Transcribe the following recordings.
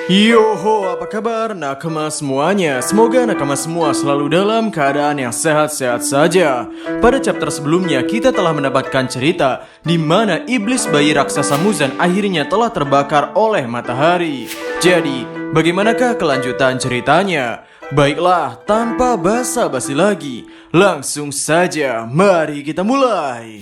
Yoho, apa kabar nakama semuanya? Semoga nakama semua selalu dalam keadaan yang sehat-sehat saja. Pada chapter sebelumnya, kita telah mendapatkan cerita di mana iblis bayi raksasa Muzan akhirnya telah terbakar oleh matahari. Jadi, bagaimanakah kelanjutan ceritanya? Baiklah, tanpa basa-basi lagi, langsung saja mari kita mulai.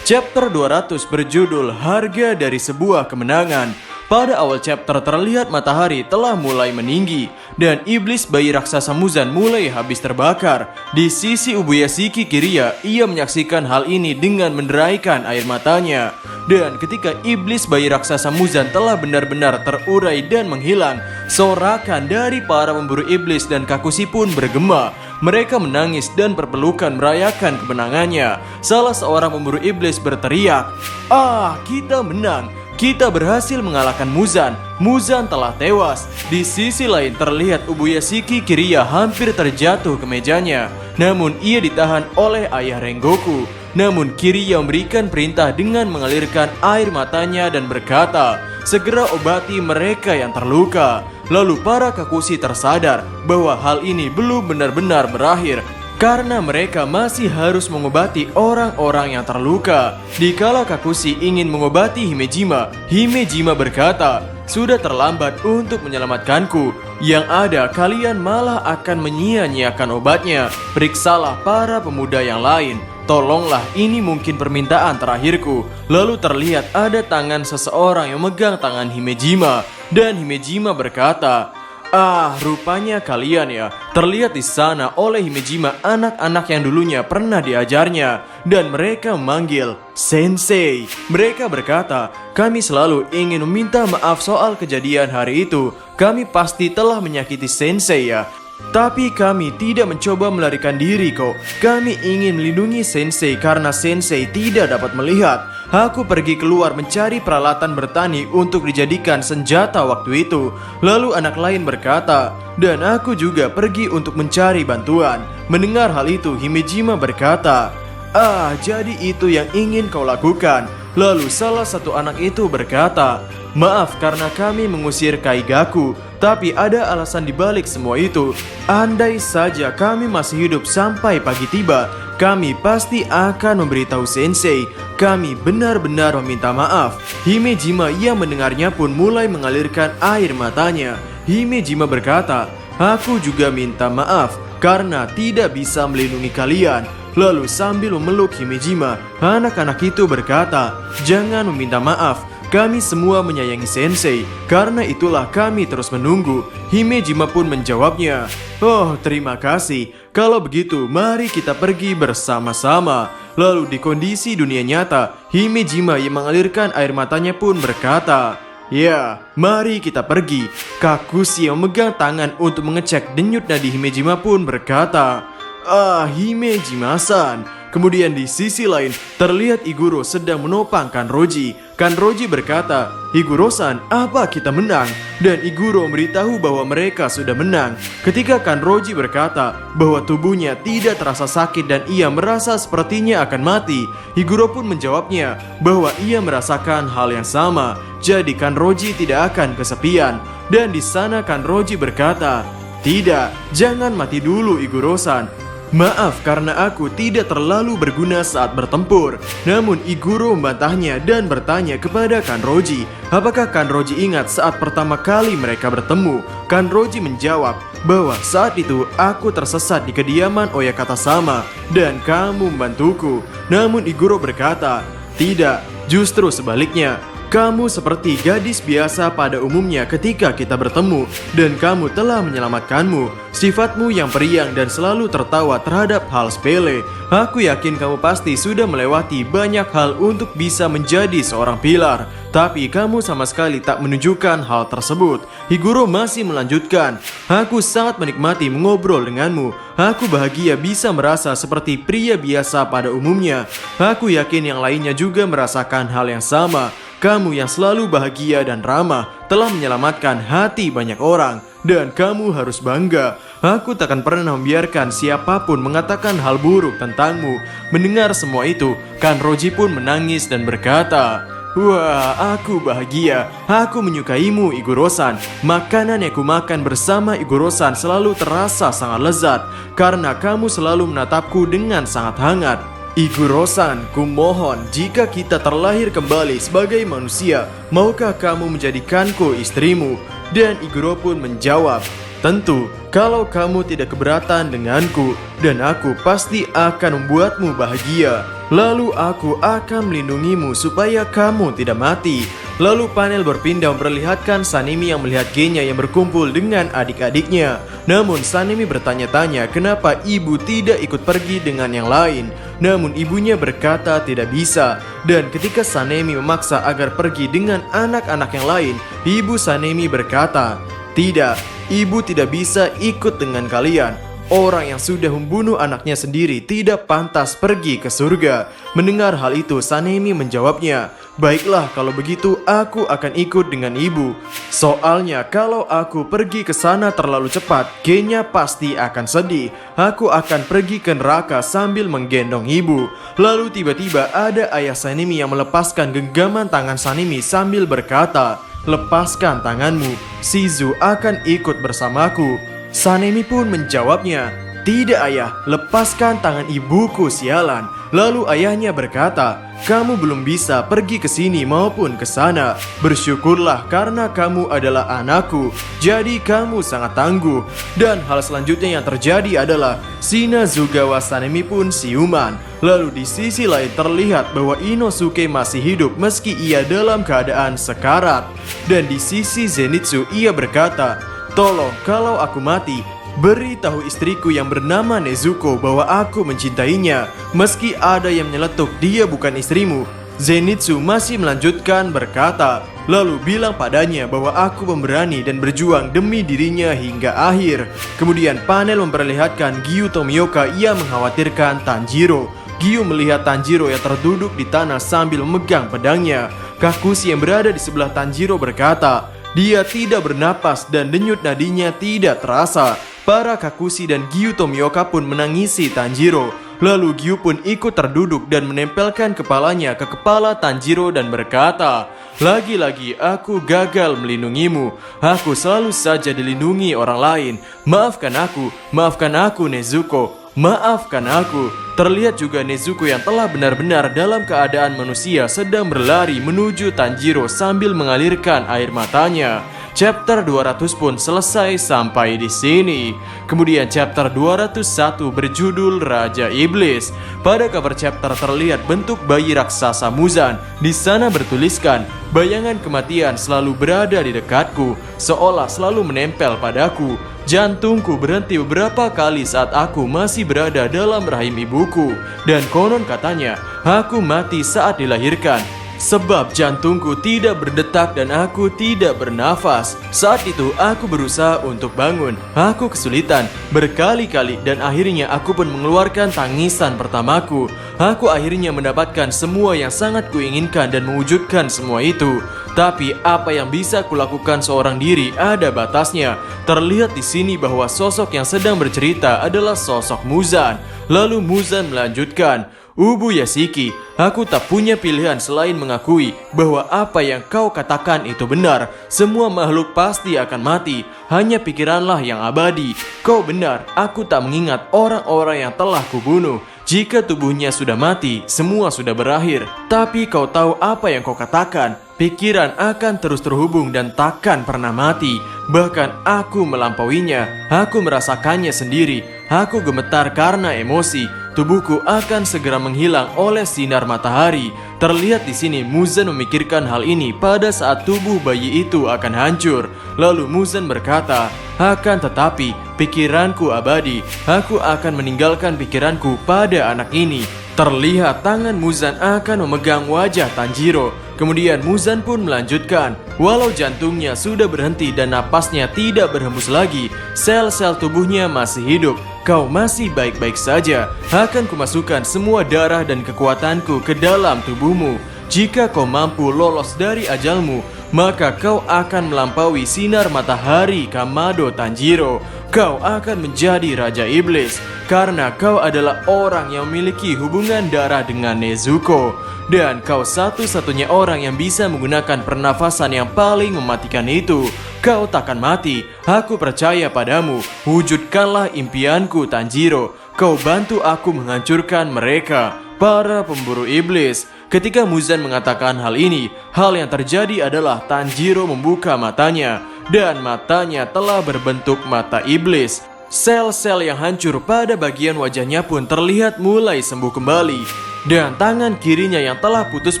Chapter 200 berjudul Harga dari Sebuah Kemenangan. Pada awal chapter terlihat matahari telah mulai meninggi dan iblis bayi raksasa Muzan mulai habis terbakar. Di sisi Ubuyashiki Kiriya, ia menyaksikan hal ini dengan menderaikan air matanya. Dan ketika iblis bayi raksasa Muzan telah benar-benar terurai dan menghilang, sorakan dari para pemburu iblis dan Kakushi pun bergema. Mereka menangis dan berpelukan merayakan kemenangannya. Salah seorang pemburu iblis berteriak, "Ah, kita menang! Kita berhasil mengalahkan Muzan. Muzan telah tewas." Di sisi lain terlihat Ubuyashiki Kiriya hampir terjatuh ke mejanya. Namun ia ditahan oleh ayah Rengoku. Namun Kiriya memberikan perintah dengan mengalirkan air matanya dan berkata, "Segera obati mereka yang terluka." Lalu para Kakushi tersadar bahwa hal ini belum benar-benar berakhir karena mereka masih harus mengobati orang-orang yang terluka. Dikala Kakushi ingin mengobati Himejima, Himejima berkata, "Sudah terlambat untuk menyelamatkanku. Yang ada kalian malah akan menyia-nyiakan obatnya. Periksalah para pemuda yang lain. Tolonglah, ini mungkin permintaan terakhirku." Lalu terlihat ada tangan seseorang yang megang tangan Himejima. Dan Himejima berkata, "Ah, rupanya kalian ya." Terlihat di sana oleh Himejima anak-anak yang dulunya pernah diajarnya. Dan mereka memanggil Sensei. Mereka berkata, "Kami selalu ingin meminta maaf soal kejadian hari itu. Kami pasti telah menyakiti Sensei ya. Tapi kami tidak mencoba melarikan diri kok. Kami ingin melindungi Sensei karena Sensei tidak dapat melihat. Aku pergi keluar mencari peralatan bertani untuk dijadikan senjata waktu itu." Lalu anak lain berkata, "Dan aku juga pergi untuk mencari bantuan." Mendengar hal itu, Himejima berkata, "Ah, jadi itu yang ingin kau lakukan." Lalu salah satu anak itu berkata, "Maaf karena kami mengusir Kaigaku, tapi ada alasan dibalik semua itu. Andai saja kami masih hidup sampai pagi tiba, kami pasti akan memberitahu Sensei. Kami benar-benar meminta maaf." Himejima yang mendengarnya pun mulai mengalirkan air matanya. Himejima berkata, "Aku juga minta maaf karena tidak bisa melindungi kalian." Lalu sambil memeluk Himejima, anak-anak itu berkata, "Jangan meminta maaf. Kami semua menyayangi Sensei. Karena itulah kami terus menunggu." Himejima pun menjawabnya, "Oh, terima kasih. Kalau begitu, mari kita pergi bersama-sama." Lalu di kondisi dunia nyata, Himejima yang mengalirkan air matanya pun berkata, "Ya, mari kita pergi." Kakushi yang memegang tangan untuk mengecek denyut nadi Himejima pun berkata, "Ah, Himejima-san." Kemudian di sisi lain terlihat Iguro sedang menopang Kanroji. Kanroji berkata, "Iguro-san, apa kita menang?" Dan Iguro memberitahu bahwa mereka sudah menang. Ketika Kanroji berkata bahwa tubuhnya tidak terasa sakit dan ia merasa sepertinya akan mati, Iguro pun menjawabnya bahwa ia merasakan hal yang sama. Jadi Kanroji tidak akan kesepian. Dan di sana Kanroji berkata, "Tidak, jangan mati dulu Iguro-san. Maaf karena aku tidak terlalu berguna saat bertempur." Namun Iguro membantahnya dan bertanya kepada Kanroji, apakah Kanroji ingat saat pertama kali mereka bertemu. Kanroji menjawab bahwa saat itu aku tersesat di kediaman Oyakata Sama dan kamu membantuku. Namun Iguro berkata, "Tidak, justru sebaliknya. Kamu seperti gadis biasa pada umumnya ketika kita bertemu, dan kamu telah menyelamatkanmu. Sifatmu yang periang dan selalu tertawa terhadap hal sepele. Aku yakin kamu pasti sudah melewati banyak hal untuk bisa menjadi seorang pilar. Tapi kamu sama sekali tak menunjukkan hal tersebut." Iguro masih melanjutkan, "Aku sangat menikmati mengobrol denganmu. Aku bahagia bisa merasa seperti pria biasa pada umumnya. Aku yakin yang lainnya juga merasakan hal yang sama. Kamu yang selalu bahagia dan ramah telah menyelamatkan hati banyak orang, dan kamu harus bangga. Aku takkan pernah membiarkan siapapun mengatakan hal buruk tentangmu. Mendengar semua itu, Kanroji pun menangis dan berkata, "Wah, aku bahagia. Aku menyukaimu, Iguro-san. Makanan yang kumakan bersama Iguro-san selalu terasa sangat lezat karena kamu selalu menatapku dengan sangat hangat. Iguro-san, kumohon jika kita terlahir kembali sebagai manusia, maukah kamu menjadikanku istrimu?" Dan Iguro pun menjawab, "Tentu, kalau kamu tidak keberatan denganku, dan aku pasti akan membuatmu bahagia. Lalu aku akan melindungimu supaya kamu tidak mati." Lalu panel berpindah memperlihatkan Sanemi yang melihat Genya yang berkumpul dengan adik-adiknya. Namun Sanemi bertanya-tanya kenapa ibu tidak ikut pergi dengan yang lain. Namun ibunya berkata tidak bisa. Dan ketika Sanemi memaksa agar pergi dengan anak-anak yang lain, ibu Sanemi berkata, "Tidak, ibu tidak bisa ikut dengan kalian. Orang yang sudah membunuh anaknya sendiri tidak pantas pergi ke surga." Mendengar hal itu, Sanemi menjawabnya, "Baiklah, kalau begitu aku akan ikut dengan ibu. Soalnya kalau aku pergi ke sana terlalu cepat, Genya pasti akan sedih. Aku akan pergi ke neraka sambil menggendong ibu." Lalu tiba-tiba ada ayah Sanemi yang melepaskan genggaman tangan Sanemi sambil berkata, "Lepaskan tanganmu, Shizu akan ikut bersamaku." Sanemi pun menjawabnya, "Tidak ayah, lepaskan tangan ibuku sialan." Lalu ayahnya berkata, "Kamu belum bisa pergi ke sini maupun ke sana. Bersyukurlah karena kamu adalah anakku. Jadi kamu sangat tangguh." Dan hal selanjutnya yang terjadi adalah Shinazugawa Sanemi pun siuman. Lalu di sisi lain terlihat bahwa Inosuke masih hidup meski ia dalam keadaan sekarat. Dan di sisi Zenitsu ia berkata, "Tolong, kalau aku mati, beritahu istriku yang bernama Nezuko bahwa aku mencintainya. Meski ada yang menyeletuk dia bukan istrimu." Zenitsu masih melanjutkan berkata, "Lalu bilang padanya bahwa aku pemberani dan berjuang demi dirinya hingga akhir." Kemudian panel memperlihatkan Gyu Tomioka yang mengkhawatirkan Tanjiro. Gyu melihat Tanjiro yang terduduk di tanah sambil memegang pedangnya. Kakushi yang berada di sebelah Tanjiro berkata, "Dia tidak bernapas dan denyut nadinya tidak terasa." Para Kakushi dan Gyu Tomioka pun menangisi Tanjiro. Lalu Gyu pun ikut terduduk dan menempelkan kepalanya ke kepala Tanjiro dan berkata, "Lagi-lagi aku gagal melindungimu. Aku selalu saja dilindungi orang lain. Maafkan aku Nezuko. Maafkan aku." Terlihat juga Nezuko yang telah benar-benar dalam keadaan manusia sedang berlari menuju Tanjiro sambil mengalirkan air matanya. Chapter 200 pun selesai sampai di sini. Kemudian chapter 201 berjudul Raja Iblis. Pada cover chapter terlihat bentuk bayi raksasa Muzan. Di sana bertuliskan, "Bayangan kematian selalu berada di dekatku, seolah selalu menempel padaku. Jantungku berhenti beberapa kali saat aku masih berada dalam rahim ibuku. Dan konon katanya, aku mati saat dilahirkan. Sebab jantungku tidak berdetak dan aku tidak bernafas. Saat itu aku berusaha untuk bangun. Aku kesulitan berkali-kali dan akhirnya aku pun mengeluarkan tangisan pertamaku. Aku akhirnya mendapatkan semua yang sangat kuinginkan dan mewujudkan semua itu. Tapi apa yang bisa kulakukan seorang diri ada batasnya." Terlihat di sini bahwa sosok yang sedang bercerita adalah sosok Muzan. Lalu Muzan melanjutkan, "Ubu Yashiki, aku tak punya pilihan selain mengakui bahwa apa yang kau katakan itu benar. Semua makhluk pasti akan mati. Hanya pikiranlah yang abadi. Kau benar, aku tak mengingat orang-orang yang telah kubunuh. Jika tubuhnya sudah mati, semua sudah berakhir. Tapi kau tahu apa yang kau katakan? Pikiran akan terus terhubung dan takkan pernah mati. Bahkan aku melampauinya. Aku merasakannya sendiri. Aku gemetar karena emosi. Tubuhku akan segera menghilang oleh sinar matahari." Terlihat di sini Muzan memikirkan hal ini pada saat tubuh bayi itu akan hancur. Lalu Muzan berkata, "Akan tetapi pikiranku abadi. Aku akan meninggalkan pikiranku pada anak ini." Terlihat tangan Muzan akan memegang wajah Tanjiro. Kemudian Muzan pun melanjutkan, "Walau jantungnya sudah berhenti dan napasnya tidak berhembus lagi, sel-sel tubuhnya masih hidup. Kau masih baik-baik saja. Akan kumasukkan semua darah dan kekuatanku ke dalam tubuhmu. jika kau mampu lolos dari ajalmu, maka kau akan melampaui sinar matahari Kamado Tanjiro. Kau akan menjadi Raja Iblis karena kau adalah orang yang memiliki hubungan darah dengan Nezuko. Dan kau satu-satunya orang yang bisa menggunakan pernafasan yang paling mematikan itu. Kau takkan mati, aku percaya padamu. Wujudkanlah impianku Tanjiro. Kau bantu aku menghancurkan mereka, para pemburu iblis. Ketika Muzan mengatakan hal ini, hal yang terjadi adalah Tanjiro membuka matanya, dan matanya telah berbentuk mata iblis. Sel-sel yang hancur pada bagian wajahnya pun terlihat mulai sembuh kembali, dan tangan kirinya yang telah putus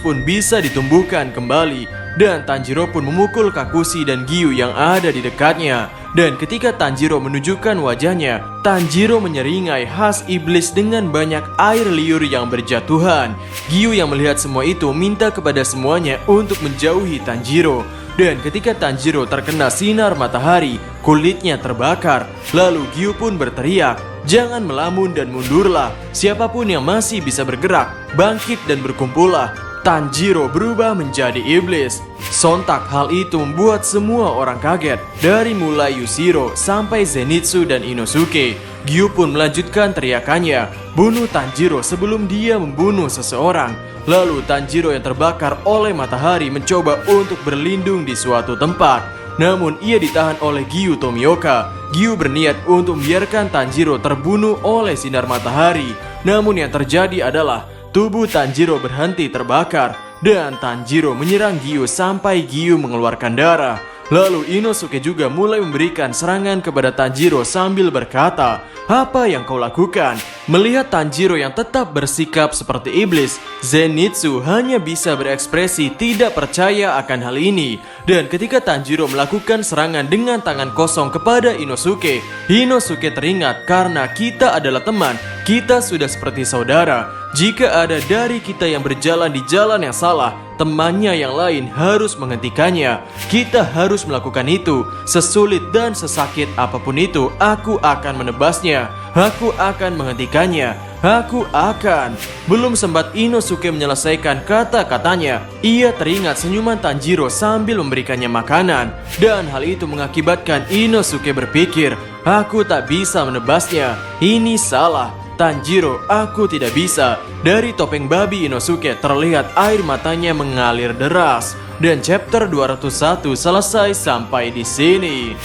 pun bisa ditumbuhkan kembali. Dan Tanjiro pun memukul Kakushi dan Giyu yang ada di dekatnya. Dan ketika Tanjiro menunjukkan wajahnya, Tanjiro menyeringai khas iblis dengan banyak air liur yang berjatuhan. Giyu yang melihat semua itu minta kepada semuanya untuk menjauhi Tanjiro. Dan ketika Tanjiro terkena sinar matahari, kulitnya terbakar. Lalu Giyu pun berteriak, "Jangan melamun dan mundurlah. Siapapun yang masih bisa bergerak, bangkit dan berkumpullah." Tanjiro berubah menjadi iblis. Sontak hal itu membuat semua orang kaget, dari mulai Yushiro sampai Zenitsu dan Inosuke. Giyu pun melanjutkan teriakannya, "Bunuh Tanjiro sebelum dia membunuh seseorang." Lalu Tanjiro yang terbakar oleh matahari mencoba untuk berlindung di suatu tempat. Namun ia ditahan oleh Giyu Tomioka. Giyu berniat untuk membiarkan Tanjiro terbunuh oleh sinar matahari. Namun yang terjadi adalah tubuh Tanjiro berhenti terbakar, dan Tanjiro menyerang Giyu sampai Giyu mengeluarkan darah. Lalu Inosuke juga mulai memberikan serangan kepada Tanjiro sambil berkata, "Apa yang kau lakukan?" Melihat Tanjiro yang tetap bersikap seperti iblis, Zenitsu hanya bisa berekspresi tidak percaya akan hal ini. Dan ketika Tanjiro melakukan serangan dengan tangan kosong kepada Inosuke, Inosuke teringat karena kita adalah teman, kita sudah seperti saudara. Jika ada dari kita yang berjalan di jalan yang salah, temannya yang lain harus menghentikannya. Kita harus melakukan itu. Sesulit dan sesakit apapun itu, aku akan menebasnya. Aku akan menghentikannya. Aku akan. Belum sempat Inosuke menyelesaikan kata-katanya, ia teringat senyuman Tanjiro sambil memberikannya makanan. Dan hal itu mengakibatkan Inosuke berpikir, aku tak bisa menebasnya. Ini salah. Tanjiro, aku tidak bisa. Dari topeng babi Inosuke terlihat air matanya mengalir deras. Dan chapter 201 selesai sampai di sini.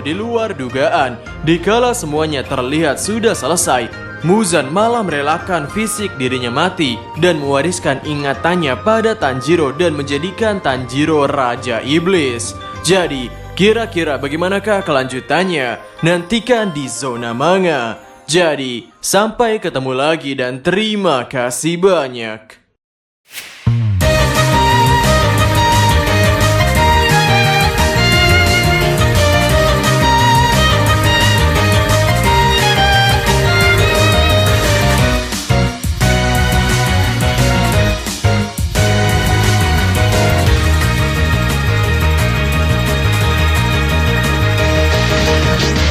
Di luar dugaan, dikala semuanya terlihat sudah selesai, Muzan malah merelakan fisik dirinya mati dan mewariskan ingatannya pada Tanjiro dan menjadikan Tanjiro Raja Iblis. Jadi, kira-kira bagaimanakah kelanjutannya? Nantikan di Zona Manga. Jadi, sampai ketemu lagi dan terima kasih banyak.